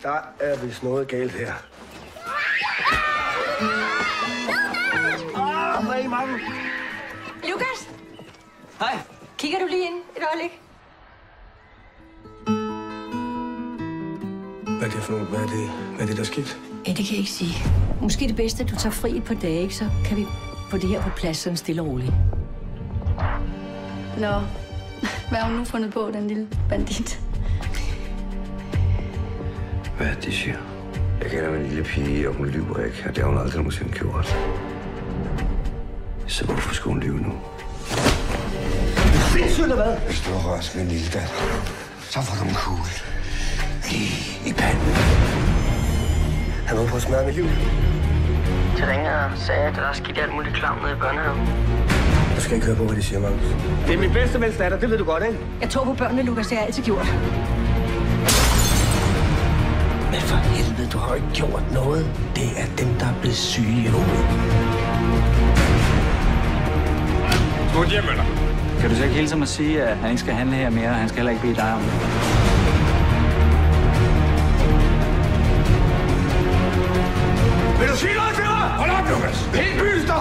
Der er vist noget galt her. Hvor er I mange? Lukas? Hej. Kigger du lige ind et øjeblik? Hvad er det for noget? Hvad er det, der er sket? Ja, det kan jeg ikke sige. Måske det bedste, at du tager fri et par dage, ikke? Så kan vi få det her på plads sådan stille og roligt. Nå, hvad har hun nu fundet på, den lille bandit? Hvad er det, de siger? Jeg kender min lille pige, og hun lyver ikke, og det har hun aldrig nogensinde gjort. Så hvorfor skulle hun lyve nu? Sindssygt eller hvad? Hvis du rører min lille datter, så får du en kugle lige i panden. Han var på at smadre mit liv. Så ringede og sagde, at der er sket alt muligt klam nede i børnehaven. Du skal ikke høre på, hvad de siger, Magnus. Det er min bedste vens datter, det ved du godt, ikke? Jeg tror på børnene, Lukas. Det har jeg altid gjort. Men for helvede, du har ikke gjort noget. Det er dem, der er blevet syge i hovedet. Smut hjem med dig. Kan du så ikke hilse mig at sige, at han ikke skal handle her mere, og han skal heller ikke bede dig om det? Vil du sige noget til mig? Hold op, Lukas! Hele byen står